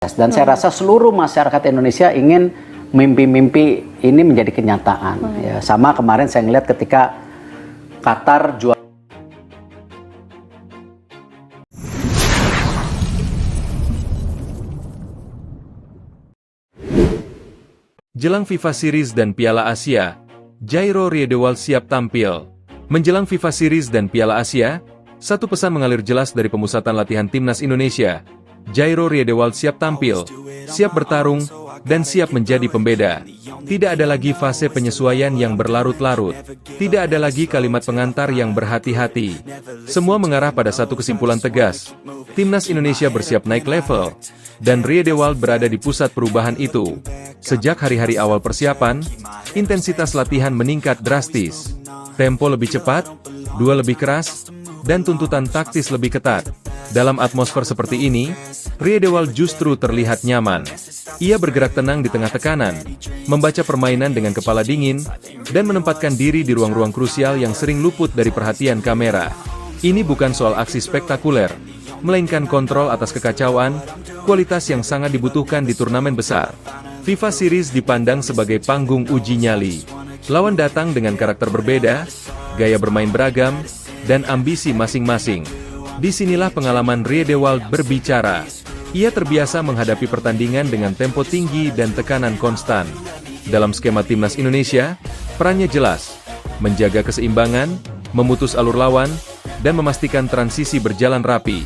Dan saya rasa seluruh masyarakat Indonesia ingin mimpi-mimpi ini menjadi kenyataan. Ya, sama kemarin saya ngeliat ketika Qatar jual. Jelang FIFA Series dan Piala Asia, Jairo Riedewald siap tampil. Menjelang FIFA Series dan Piala Asia, satu pesan mengalir jelas dari pemusatan latihan Timnas Indonesia. Jairo Riedewald siap tampil, siap bertarung, dan siap menjadi pembeda. Tidak ada lagi fase penyesuaian yang berlarut-larut. Tidak ada lagi kalimat pengantar yang berhati-hati. Semua mengarah pada satu kesimpulan tegas. Timnas Indonesia bersiap naik level, dan Riedewald berada di pusat perubahan itu. Sejak hari-hari awal persiapan, intensitas latihan meningkat drastis. Tempo lebih cepat, duel lebih keras, dan tuntutan taktis lebih ketat. Dalam atmosfer seperti ini, Riedewald justru terlihat nyaman. Ia bergerak tenang di tengah tekanan, membaca permainan dengan kepala dingin, dan menempatkan diri di ruang-ruang krusial yang sering luput dari perhatian kamera. Ini bukan soal aksi spektakuler, melainkan kontrol atas kekacauan, kualitas yang sangat dibutuhkan di turnamen besar. FIFA Series dipandang sebagai panggung uji nyali. Lawan datang dengan karakter berbeda, gaya bermain beragam, dan ambisi masing-masing. Disinilah pengalaman Riedewald berbicara. Ia terbiasa menghadapi pertandingan dengan tempo tinggi dan tekanan konstan. Dalam skema Timnas Indonesia, perannya jelas, menjaga keseimbangan, memutus alur lawan, dan memastikan transisi berjalan rapi.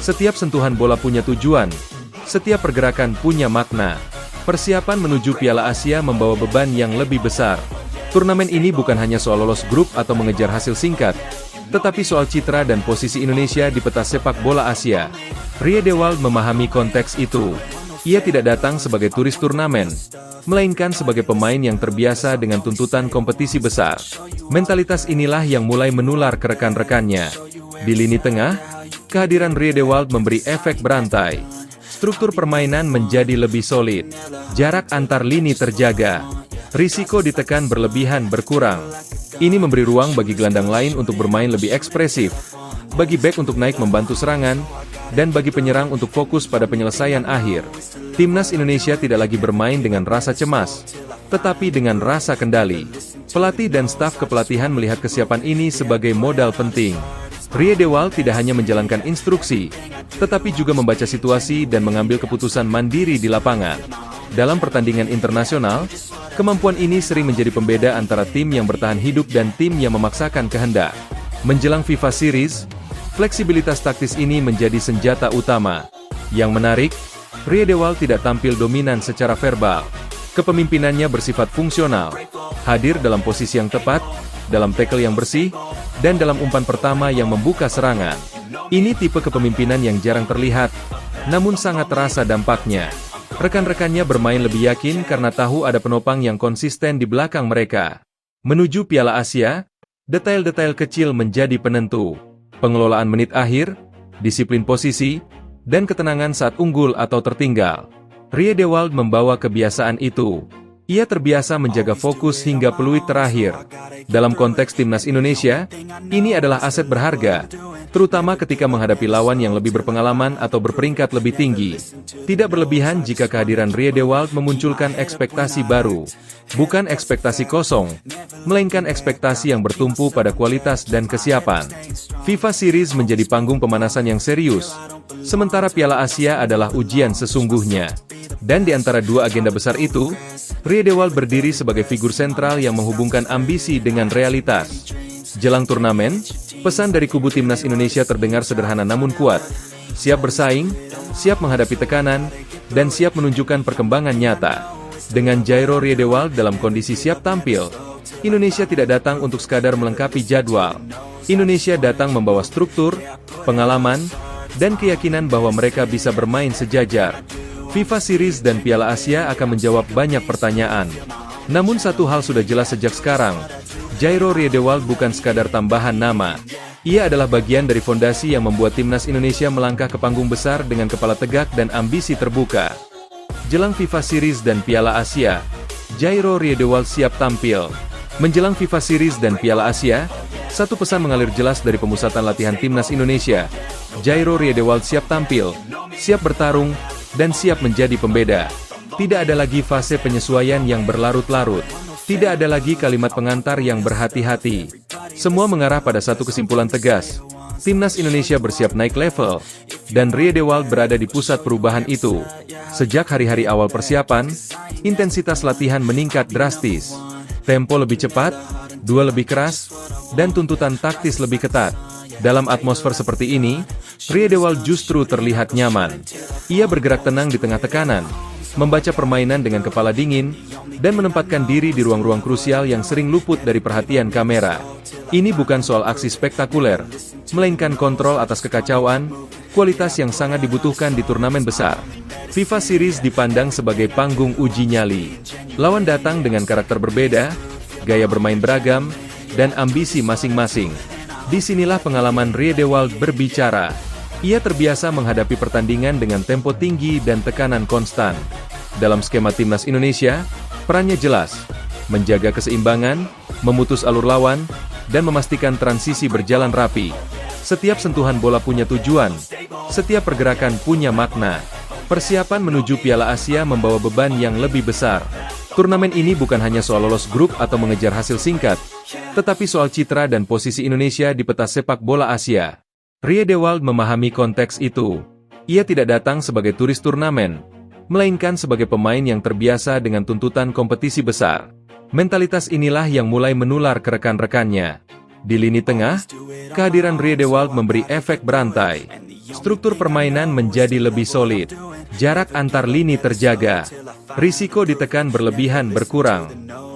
Setiap sentuhan bola punya tujuan, setiap pergerakan punya makna. Persiapan menuju Piala Asia membawa beban yang lebih besar. Turnamen ini bukan hanya soal lolos grup atau mengejar hasil singkat, tetapi soal citra dan posisi Indonesia di peta sepak bola Asia. Riedewald memahami konteks itu. Ia tidak datang sebagai turis turnamen, melainkan sebagai pemain yang terbiasa dengan tuntutan kompetisi besar. Mentalitas inilah yang mulai menular ke rekan-rekannya. Di lini tengah, kehadiran Riedewald memberi efek berantai. Struktur permainan menjadi lebih solid. Jarak antar lini terjaga. Risiko ditekan berlebihan berkurang. Ini memberi ruang bagi gelandang lain untuk bermain lebih ekspresif, bagi bek untuk naik membantu serangan, dan bagi penyerang untuk fokus pada penyelesaian akhir. Timnas Indonesia tidak lagi bermain dengan rasa cemas, tetapi dengan rasa kendali. Pelatih dan staf kepelatihan melihat kesiapan ini sebagai modal penting. Riedewald tidak hanya menjalankan instruksi, tetapi juga membaca situasi dan mengambil keputusan mandiri di lapangan. Dalam pertandingan internasional, kemampuan ini sering menjadi pembeda antara tim yang bertahan hidup dan tim yang memaksakan kehendak. Menjelang FIFA Series, fleksibilitas taktis ini menjadi senjata utama. Yang menarik, Riedewald tidak tampil dominan secara verbal. Kepemimpinannya bersifat fungsional, hadir dalam posisi yang tepat, dalam tackle yang bersih, dan dalam umpan pertama yang membuka serangan. Ini tipe kepemimpinan yang jarang terlihat, namun sangat terasa dampaknya. Rekan-rekannya bermain lebih yakin karena tahu ada penopang yang konsisten di belakang mereka. Menuju Piala Asia, detail-detail kecil menjadi penentu. Pengelolaan menit akhir, disiplin posisi, dan ketenangan saat unggul atau tertinggal. Riedewald membawa kebiasaan itu. Ia terbiasa menjaga fokus hingga peluit terakhir. Dalam konteks Timnas Indonesia, ini adalah aset berharga, terutama ketika menghadapi lawan yang lebih berpengalaman atau berperingkat lebih tinggi. Tidak berlebihan jika kehadiran Riedewald memunculkan ekspektasi baru. Bukan ekspektasi kosong, melainkan ekspektasi yang bertumpu pada kualitas dan kesiapan. FIFA Series menjadi panggung pemanasan yang serius, sementara Piala Asia adalah ujian sesungguhnya. Dan di antara dua agenda besar itu, Riedewald berdiri sebagai figur sentral yang menghubungkan ambisi dengan realitas. Jelang turnamen, pesan dari kubu Timnas Indonesia terdengar sederhana namun kuat. Siap bersaing, siap menghadapi tekanan, dan siap menunjukkan perkembangan nyata. Dengan Jairo Riedewald dalam kondisi siap tampil, Indonesia tidak datang untuk sekadar melengkapi jadwal. Indonesia datang membawa struktur, pengalaman, dan keyakinan bahwa mereka bisa bermain sejajar. FIFA Series dan Piala Asia akan menjawab banyak pertanyaan. Namun satu hal sudah jelas sejak sekarang, Jairo Riedewald bukan sekadar tambahan nama. Ia adalah bagian dari fondasi yang membuat Timnas Indonesia melangkah ke panggung besar dengan kepala tegak dan ambisi terbuka. Jelang FIFA Series dan Piala Asia, Jairo Riedewald siap tampil. Menjelang FIFA Series dan Piala Asia, satu pesan mengalir jelas dari pemusatan latihan Timnas Indonesia. Jairo Riedewald siap tampil, siap bertarung, dan siap menjadi pembeda. Tidak ada lagi fase penyesuaian yang berlarut-larut. Tidak ada lagi kalimat pengantar yang berhati-hati. Semua mengarah pada satu kesimpulan tegas. Timnas Indonesia bersiap naik level, dan Riedewald berada di pusat perubahan itu. Sejak hari-hari awal persiapan, intensitas latihan meningkat drastis. Tempo lebih cepat, duel lebih keras, dan tuntutan taktis lebih ketat. Dalam atmosfer seperti ini, Riedewald justru terlihat nyaman. Ia bergerak tenang di tengah tekanan, membaca permainan dengan kepala dingin, dan menempatkan diri di ruang-ruang krusial yang sering luput dari perhatian kamera. Ini bukan soal aksi spektakuler, melainkan kontrol atas kekacauan, kualitas yang sangat dibutuhkan di turnamen besar. FIFA Series dipandang sebagai panggung uji nyali. Lawan datang dengan karakter berbeda, gaya bermain beragam, dan ambisi masing-masing. Disinilah pengalaman Riedewald berbicara. Ia terbiasa menghadapi pertandingan dengan tempo tinggi dan tekanan konstan. Dalam skema Timnas Indonesia, perannya jelas, menjaga keseimbangan, memutus alur lawan, dan memastikan transisi berjalan rapi. Setiap sentuhan bola punya tujuan, setiap pergerakan punya makna. Persiapan menuju Piala Asia membawa beban yang lebih besar. Turnamen ini bukan hanya soal lolos grup atau mengejar hasil singkat, tetapi soal citra dan posisi Indonesia di peta sepak bola Asia. Riedewald memahami konteks itu. Ia tidak datang sebagai turis turnamen, melainkan sebagai pemain yang terbiasa dengan tuntutan kompetisi besar. Mentalitas inilah yang mulai menular ke rekan-rekannya. Di lini tengah, kehadiran Riedewald memberi efek berantai. Struktur permainan menjadi lebih solid. Jarak antar lini terjaga. Risiko ditekan berlebihan berkurang.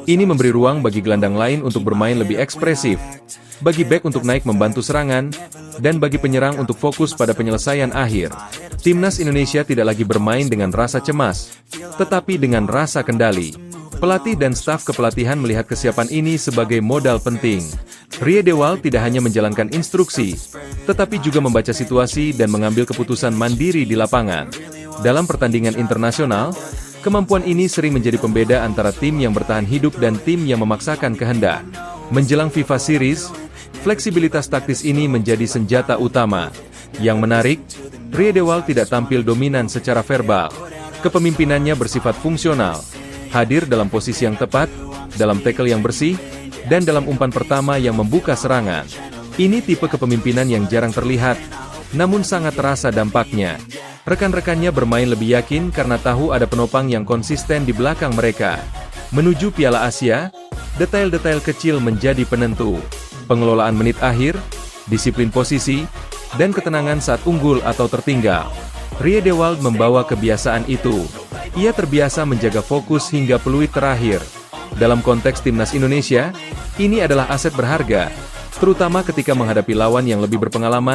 Ini memberi ruang bagi gelandang lain untuk bermain lebih ekspresif, bagi bek untuk naik membantu serangan, dan bagi penyerang untuk fokus pada penyelesaian akhir. Timnas Indonesia tidak lagi bermain dengan rasa cemas, tetapi dengan rasa kendali. Pelatih dan staf kepelatihan melihat kesiapan ini sebagai modal penting. Riedewald tidak hanya menjalankan instruksi, tetapi juga membaca situasi dan mengambil keputusan mandiri di lapangan. Dalam pertandingan internasional, kemampuan ini sering menjadi pembeda antara tim yang bertahan hidup dan tim yang memaksakan kehendak. Menjelang FIFA Series, fleksibilitas taktis ini menjadi senjata utama. Yang menarik, Riedewald tidak tampil dominan secara verbal. Kepemimpinannya bersifat fungsional, hadir dalam posisi yang tepat, dalam tackle yang bersih, dan dalam umpan pertama yang membuka serangan. Ini tipe kepemimpinan yang jarang terlihat, namun sangat terasa dampaknya. Rekan-rekannya bermain lebih yakin karena tahu ada penopang yang konsisten di belakang mereka. Menuju Piala Asia, detail-detail kecil menjadi penentu. Pengelolaan menit akhir, disiplin posisi, dan ketenangan saat unggul atau tertinggal. Riedewald membawa kebiasaan itu. Ia terbiasa menjaga fokus hingga peluit terakhir. Dalam konteks Timnas Indonesia, ini adalah aset berharga, terutama ketika menghadapi lawan yang lebih berpengalaman